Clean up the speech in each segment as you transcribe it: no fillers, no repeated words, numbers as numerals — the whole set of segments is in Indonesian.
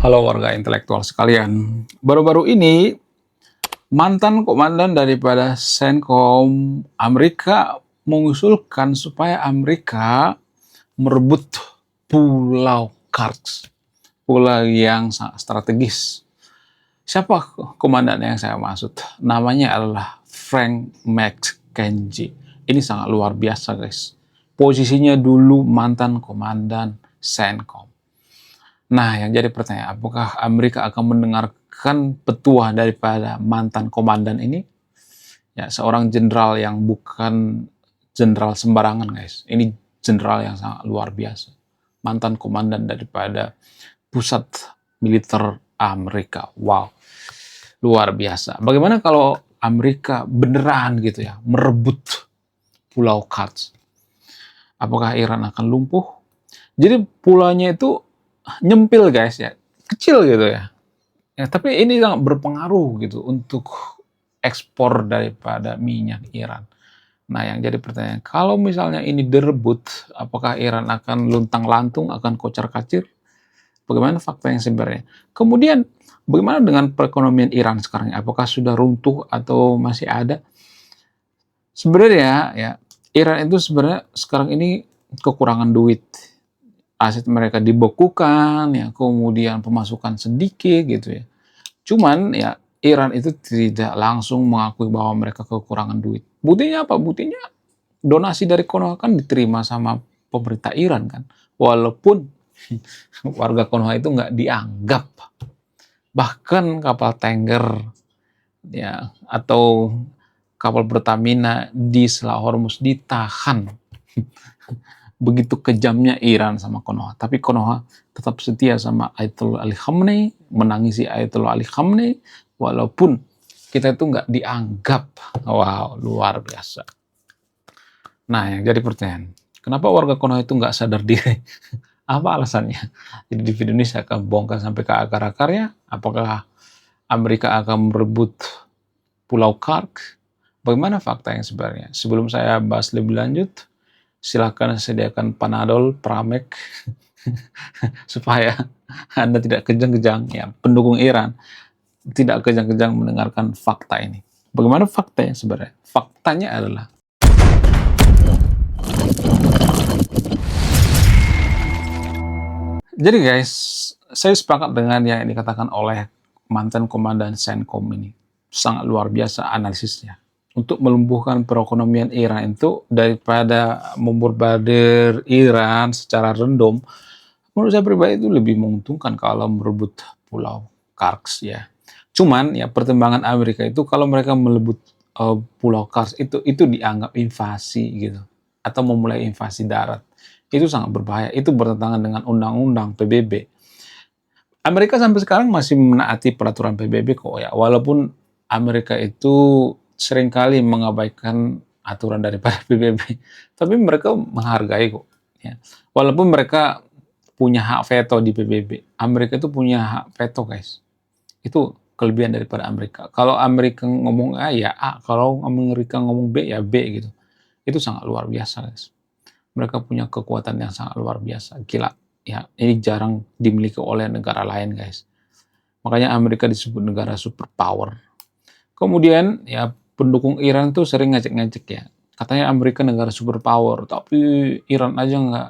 Halo warga intelektual sekalian. Baru-baru ini mantan komandan daripada CENTCOM Amerika mengusulkan supaya Amerika merebut Pulau Karts, pulau yang sangat strategis. Siapa komandan yang saya maksud? Namanya adalah Frank McKenzie. Ini sangat luar biasa, guys. Posisinya dulu mantan komandan CENTCOM. Nah, yang jadi pertanyaan, apakah Amerika akan mendengarkan petua daripada mantan komandan ini? Ya, seorang jenderal yang bukan jenderal sembarangan, guys. Ini jenderal yang sangat luar biasa. Mantan komandan daripada pusat militer Amerika. Wow, luar biasa. Bagaimana kalau Amerika beneran gitu ya, merebut Pulau Karts? Apakah Iran akan lumpuh? Jadi pulaunya itu nyempil, guys, ya, kecil gitu ya. Ya, tapi ini sangat berpengaruh gitu untuk ekspor daripada minyak Iran. Nah, yang jadi pertanyaan, kalau misalnya ini direbut, apakah Iran akan luntang-lantung, akan kocar-kacir? Bagaimana fakta yang sebenarnya? Kemudian, bagaimana dengan perekonomian Iran sekarang? Apakah sudah runtuh atau masih ada? Sebenarnya ya, Iran itu sebenarnya sekarang ini kekurangan duit. Aset mereka dibekukan, ya, kemudian pemasukan sedikit gitu ya. Cuman ya Iran itu tidak langsung mengakui bahwa mereka kekurangan duit. Buktinya apa? Buktinya donasi dari Konoha kan diterima sama pemerintah Iran kan. Walaupun warga Konoha itu nggak dianggap. Bahkan kapal tanker ya atau kapal Pertamina di Selat Hormuz ditahan. Begitu kejamnya Iran sama Konoha. Tapi Konoha tetap setia sama Ayatollah Ali Khamenei, menangisi Ayatollah Ali Khamenei, walaupun kita itu nggak dianggap. Wow, luar biasa. Nah, yang jadi pertanyaan, kenapa warga Konoha itu nggak sadar diri? Apa alasannya? Jadi di video ini saya akan bongkar sampai ke akar-akarnya. Apakah Amerika akan merebut Pulau Kark? Bagaimana fakta yang sebenarnya? Sebelum saya bahas lebih lanjut, silakan sediakan Panadol, Pramek, supaya Anda tidak kejang-kejang, ya, pendukung Iran, tidak kejang-kejang mendengarkan fakta ini. Bagaimana fakta yang sebenarnya? Faktanya adalah, jadi guys, saya sepakat dengan yang dikatakan oleh mantan komandan CENTCOM ini. Sangat luar biasa analisisnya. Untuk melumpuhkan perekonomian Iran itu daripada memborbardir Iran secara random, menurut saya pribadi itu lebih menguntungkan kalau merebut Pulau Karks ya. Cuman ya pertimbangan Amerika itu kalau mereka merebut Pulau Karks itu dianggap invasi gitu atau memulai invasi darat. Itu sangat berbahaya. Itu bertentangan dengan undang-undang PBB. Amerika sampai sekarang masih menaati peraturan PBB kok ya. Walaupun Amerika itu seringkali mengabaikan aturan daripada PBB, tapi mereka menghargai kok. Ya. Walaupun mereka punya hak veto di PBB, Amerika itu punya hak veto, guys. Itu kelebihan daripada Amerika. Kalau Amerika ngomong A ya A, kalau Amerika ngomong B ya B gitu. Itu sangat luar biasa, guys. Mereka punya kekuatan yang sangat luar biasa, gila. Ya, ini jarang dimiliki oleh negara lain, guys. Makanya Amerika disebut negara superpower. Kemudian ya pendukung Iran tuh sering ngecek-ngecek ya. Katanya Amerika negara superpower, tapi Iran aja nggak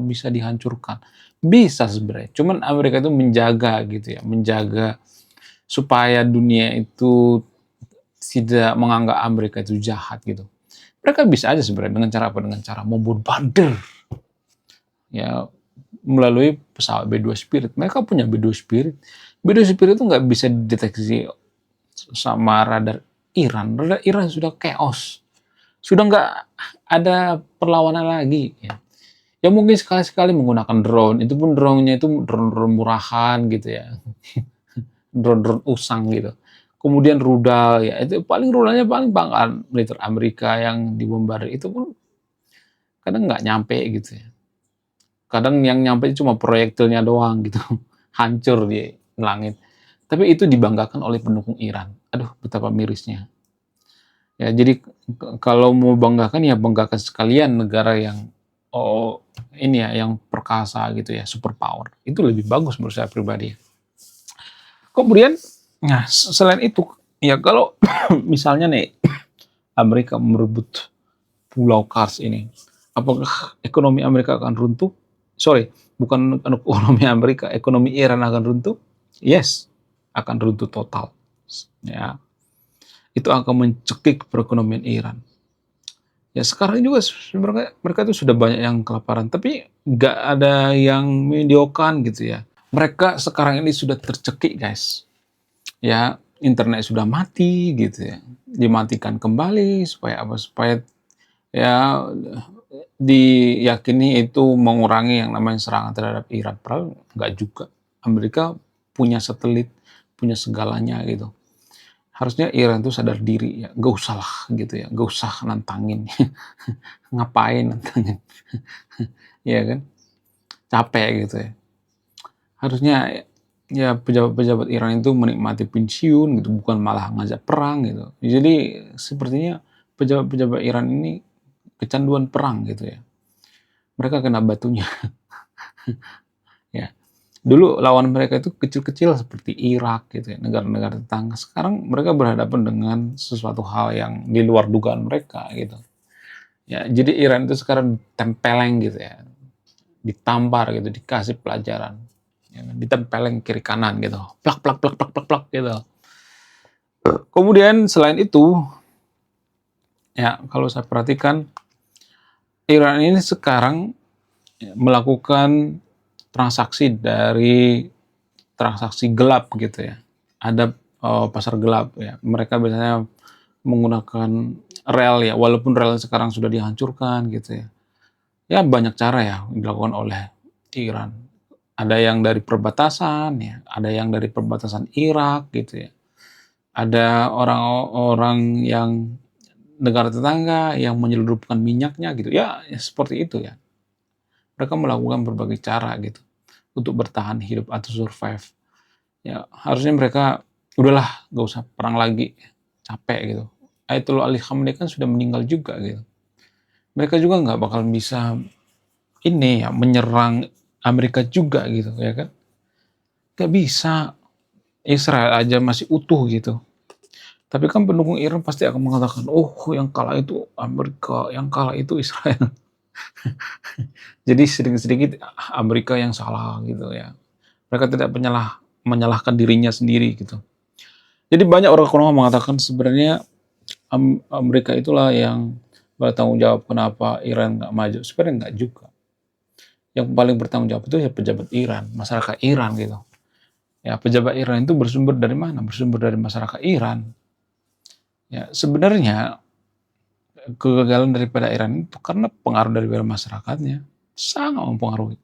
bisa dihancurkan. Bisa sebenarnya, cuman Amerika itu menjaga gitu ya, menjaga supaya dunia itu tidak menganggap Amerika itu jahat gitu. Mereka bisa aja sebenarnya dengan cara apa? Dengan cara membombardir ya melalui pesawat B-2 Spirit. Mereka punya B-2 Spirit. B-2 Spirit itu nggak bisa dideteksi sama radar Iran. Radar Iran sudah chaos. Sudah nggak ada perlawanan lagi. Ya mungkin sekali-sekali menggunakan drone. Itu pun drone-nya itu drone-drone murahan gitu ya. Drone-drone usang gitu. Kemudian rudal ya. Itu paling rudalnya paling pangkalan militer Amerika yang dibombardir. Itu pun kadang nggak nyampe gitu ya. Kadang yang nyampe cuma proyektilnya doang gitu. Hancur di langit. Tapi itu dibanggakan oleh pendukung Iran. Aduh, betapa mirisnya. Ya, jadi kalau mau banggakan ya banggakan sekalian negara yang ini ya yang perkasa gitu ya, superpower. Itu lebih bagus menurut saya pribadi. Kemudian, nah selain itu, ya kalau misalnya nih Amerika merebut Pulau Kars ini, apakah ekonomi Amerika akan runtuh? Sorry, bukan ekonomi Amerika, ekonomi Iran akan runtuh? Yes, akan runtuh total. Ya, itu akan mencekik perekonomian Iran. Ya sekarang juga mereka itu sudah banyak yang kelaparan, tapi nggak ada yang mediokan gitu ya. Mereka sekarang ini sudah tercekik guys. Ya internet sudah mati gitu ya, dimatikan kembali supaya apa? Supaya ya diyakini itu mengurangi yang namanya serangan terhadap Iran. Padahal nggak juga. Amerika punya satelit, punya segalanya gitu. Harusnya Iran itu sadar diri ya, gak usah lah gitu ya, gak usah nantangin. Ngapain nantangin? Ya kan? Capek gitu ya. Harusnya ya pejabat-pejabat Iran itu menikmati pensiun gitu, bukan malah ngajak perang gitu. Jadi sepertinya pejabat-pejabat Iran ini kecanduan perang gitu ya. Mereka kena batunya. Ya. Dulu lawan mereka itu kecil-kecil seperti Irak gitu ya, negara-negara tetangga. Sekarang mereka berhadapan dengan sesuatu hal yang di luar dugaan mereka gitu. Ya, jadi Iran itu sekarang tempeleng gitu ya, ditampar gitu, dikasih pelajaran. Ya, kan, ditempeleng kiri kanan gitu, plak plak plak plak plak plak gitu. Kemudian selain itu, ya kalau saya perhatikan Iran ini sekarang melakukan transaksi gelap gitu ya. Ada pasar gelap ya. Mereka biasanya menggunakan rel ya, walaupun rel sekarang sudah dihancurkan gitu ya. Ya banyak cara ya dilakukan oleh Iran. Ada yang dari perbatasan ya, ada yang dari perbatasan Irak gitu ya. Ada orang-orang yang negara tetangga yang menyelundupkan minyaknya gitu. Ya, ya seperti itu ya. Mereka melakukan berbagai cara gitu untuk bertahan hidup atau survive. Ya, harusnya mereka udahlah gak usah perang lagi, capek gitu. Ayatollah Ali Khamenei kan sudah meninggal juga gitu. Mereka juga nggak bakal bisa ini ya menyerang Amerika juga gitu ya kan. Gak bisa. Israel aja masih utuh gitu. Tapi kan pendukung Iran pasti akan mengatakan, oh yang kalah itu Amerika, yang kalah itu Israel. Jadi sedikit-sedikit Amerika yang salah gitu ya. Mereka tidak menyalahkan dirinya sendiri gitu. Jadi banyak orang ekonom mengatakan sebenarnya Amerika itulah yang bertanggung jawab kenapa Iran nggak maju. Sebenarnya nggak juga. Yang paling bertanggung jawab itu ya pejabat Iran, masyarakat Iran gitu. Ya pejabat Iran itu bersumber dari mana? Bersumber dari masyarakat Iran. Ya sebenarnya kegagalan daripada Iran itu karena pengaruh dari masyarakatnya sangat mempengaruhi.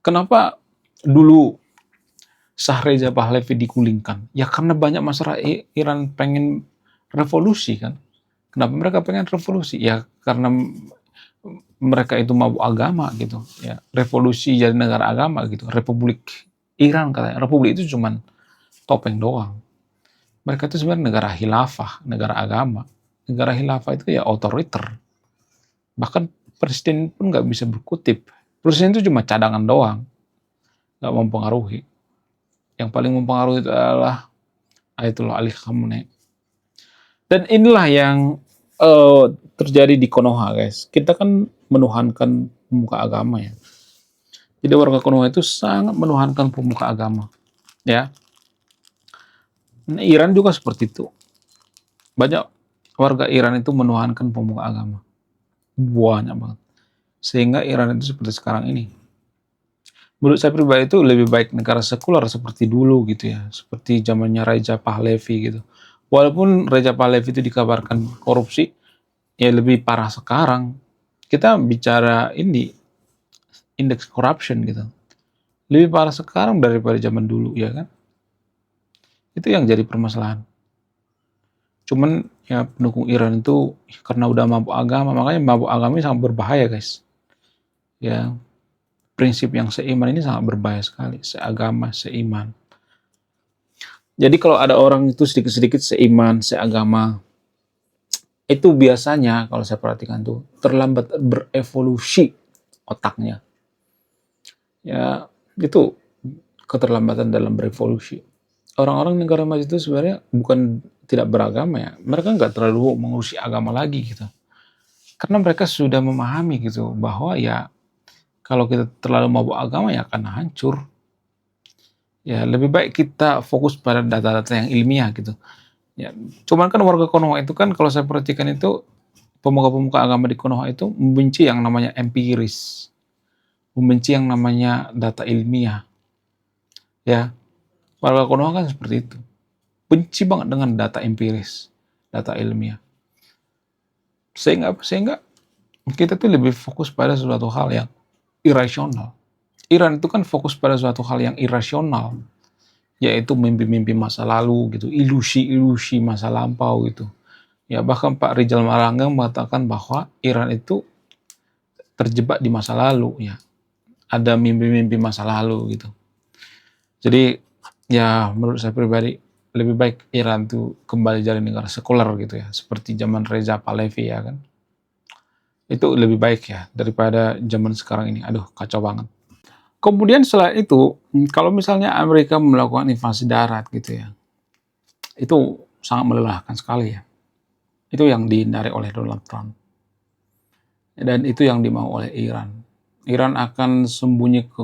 Kenapa dulu Shah Reza Pahlavi digulingkan? Ya karena banyak masyarakat Iran pengen revolusi kan. Kenapa mereka pengen revolusi? Ya karena mereka itu mabuk agama gitu. Ya revolusi jadi negara agama gitu. Republik Iran katanya. Republik itu cuman topeng doang. Mereka itu sebenarnya negara khilafah, negara agama. Negara khilafah itu ya otoriter. Bahkan presiden pun nggak bisa berkutip. Presiden itu cuma cadangan doang, nggak mempengaruhi. Yang paling mempengaruhi itu adalah Ayatollah Ali Khamenei. Dan inilah yang terjadi di Konoha, guys. Kita kan menuhankan pemuka agama ya. Jadi warga Konoha itu sangat menuhankan pemuka agama, ya. Nah, Iran juga seperti itu. Banyak warga Iran itu menuhankan pemuka agama. Banyak banget. Sehingga Iran itu seperti sekarang ini. Menurut saya pribadi itu lebih baik negara sekuler seperti dulu gitu ya. Seperti zamannya Reza Pahlavi gitu. Walaupun Reza Pahlavi itu dikabarkan korupsi, ya lebih parah sekarang. Kita bicara ini, indeks corruption gitu. Lebih parah sekarang daripada zaman dulu ya kan. Itu yang jadi permasalahan. Cuman ya pendukung Iran itu karena udah mabuk agama, makanya mabuk agama ini sangat berbahaya guys. Ya, prinsip yang seiman ini sangat berbahaya sekali, seagama, seiman. Jadi kalau ada orang itu sedikit-sedikit seiman, seagama, itu biasanya kalau saya perhatikan tuh terlambat berevolusi otaknya. Ya, itu keterlambatan dalam berevolusi. orang-orang negara maju itu sebenarnya bukan tidak beragama ya, mereka nggak terlalu mengurusi agama lagi gitu. Karena mereka sudah memahami gitu bahwa ya kalau kita terlalu mabuk agama ya akan hancur. Ya lebih baik kita fokus pada data-data yang ilmiah gitu. Ya, cuman kan warga Konoha itu kan kalau saya perhatikan itu pemuka-pemuka agama di Konoha itu membenci yang namanya empiris, membenci yang namanya data ilmiah. Ya, warga Konoha kan seperti itu. Benci banget dengan data empiris, data ilmiah. Sehingga kita tuh lebih fokus pada suatu hal yang irasional. Iran itu kan fokus pada suatu hal yang irasional, yaitu mimpi-mimpi masa lalu gitu, ilusi-ilusi masa lampau gitu. Ya bahkan Pak Rizal Malarangeng mengatakan bahwa Iran itu terjebak di masa lalu ya. Ada mimpi-mimpi masa lalu gitu. Jadi ya menurut saya pribadi lebih baik Iran tuh kembali jadi negara sekuler gitu ya, seperti zaman Reza Pahlavi ya kan. Itu lebih baik ya daripada zaman sekarang ini. Aduh, kacau banget. Kemudian setelah itu, kalau misalnya Amerika melakukan invasi darat gitu ya, itu sangat melelahkan sekali ya. Itu yang dihindari oleh Donald Trump. Dan itu yang dimau oleh Iran. Iran akan sembunyi ke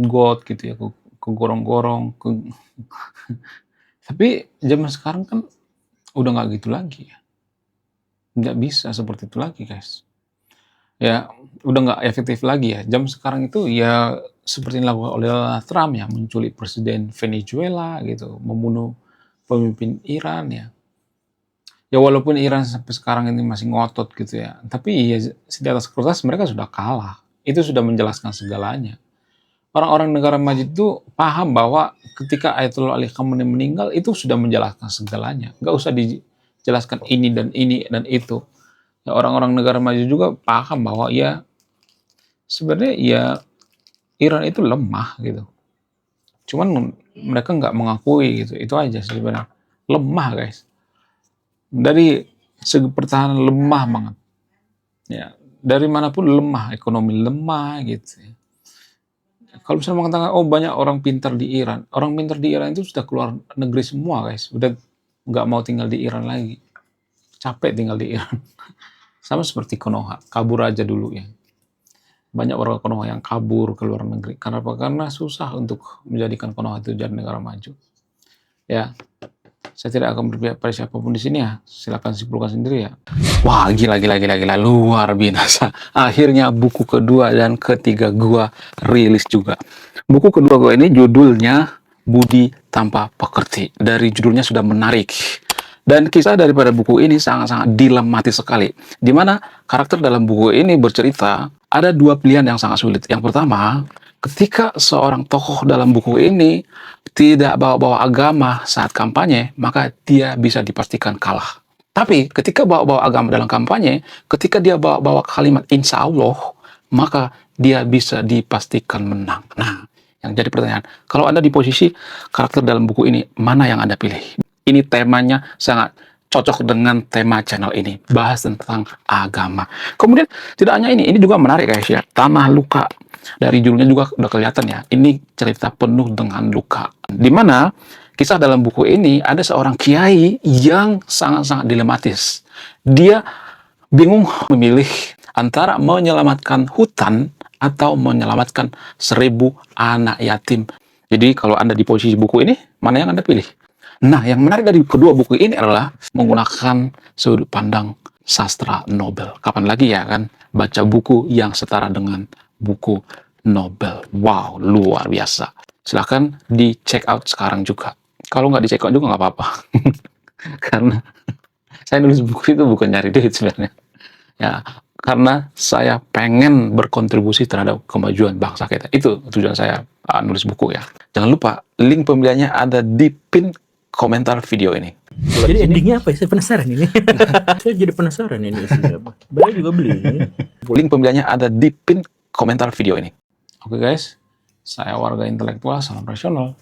got gitu ya, ke gorong-gorong. Tapi zaman sekarang kan udah nggak gitu lagi ya. Nggak bisa seperti itu lagi guys. Ya udah nggak efektif lagi ya. Jam sekarang itu ya seperti yang dilakukan oleh Donald Trump ya, menculik presiden Venezuela gitu, membunuh pemimpin Iran ya. Ya walaupun Iran sampai sekarang ini masih ngotot gitu ya, tapi ya di atas kertas mereka sudah kalah. Itu sudah menjelaskan segalanya. Orang-orang negara maju itu paham bahwa ketika Ayatollah Ali Khamenei meninggal itu sudah menjelaskan segalanya. Nggak usah dijelaskan ini dan itu. Ya, orang-orang negara maju juga paham bahwa ya sebenarnya ya Iran itu lemah gitu. Cuman mereka nggak mengakui gitu. Itu aja sebenarnya. Lemah guys. Dari segi pertahanan lemah banget. Ya, dari manapun lemah, ekonomi lemah gitu. Kalau misalnya mengatakan, oh banyak orang pintar di Iran. Orang pintar di Iran itu sudah keluar negeri semua guys. Udah nggak mau tinggal di Iran lagi. Capek tinggal di Iran. Sama seperti Konoha, kabur aja dulu ya. Banyak warga Konoha yang kabur ke luar negeri. Karena apa? Karena susah untuk menjadikan Konoha itu jadi negara maju. Ya, saya tidak akan berpihak pada siapapun di sini ya. Silakan simpulkan sendiri ya. Wah, gila, luar biasa. Akhirnya buku kedua dan ketiga gua rilis juga. Buku kedua gua ini judulnya Budi Tanpa Pekerti. Dari judulnya sudah menarik. Dan kisah daripada buku ini sangat-sangat dilematis sekali. Di mana karakter dalam buku ini bercerita ada dua pilihan yang sangat sulit. Yang pertama, ketika seorang tokoh dalam buku ini tidak bawa-bawa agama saat kampanye, maka dia bisa dipastikan kalah. Tapi ketika bawa-bawa agama dalam kampanye, ketika dia bawa-bawa kalimat insya Allah, maka dia bisa dipastikan menang. Nah, yang jadi pertanyaan, kalau Anda di posisi karakter dalam buku ini, mana yang Anda pilih? Ini temanya sangat cocok dengan tema channel ini, bahas tentang agama. Kemudian tidak hanya ini juga menarik guys ya, Tanah Luka. Dari judulnya juga udah kelihatan ya, ini cerita penuh dengan luka. Dimana kisah dalam buku ini ada seorang kiai yang sangat-sangat dilematis. Dia bingung memilih antara menyelamatkan hutan atau menyelamatkan 1.000 anak yatim. Jadi kalau Anda di posisi buku ini, mana yang Anda pilih? Nah, yang menarik dari kedua buku ini adalah menggunakan sudut pandang sastra Nobel. Kapan lagi ya kan baca buku yang setara dengan buku Nobel. Wow, luar biasa. Silahkan di check out sekarang juga. Kalau nggak di check out juga nggak apa-apa. Karena saya nulis buku itu bukan nyari duit sebenarnya. Ya, karena saya pengen berkontribusi terhadap kemajuan bangsa kita. Itu tujuan saya nulis buku ya. Jangan lupa, link pembeliannya ada di pin komentar video ini. Jadi endingnya apa ya? Saya penasaran ini. Saya jadi penasaran ini isinya apa. Beli juga beli. Link pembeliannya ada di pin komentar video ini. Oke guys, saya warga intelektual, salam rasional.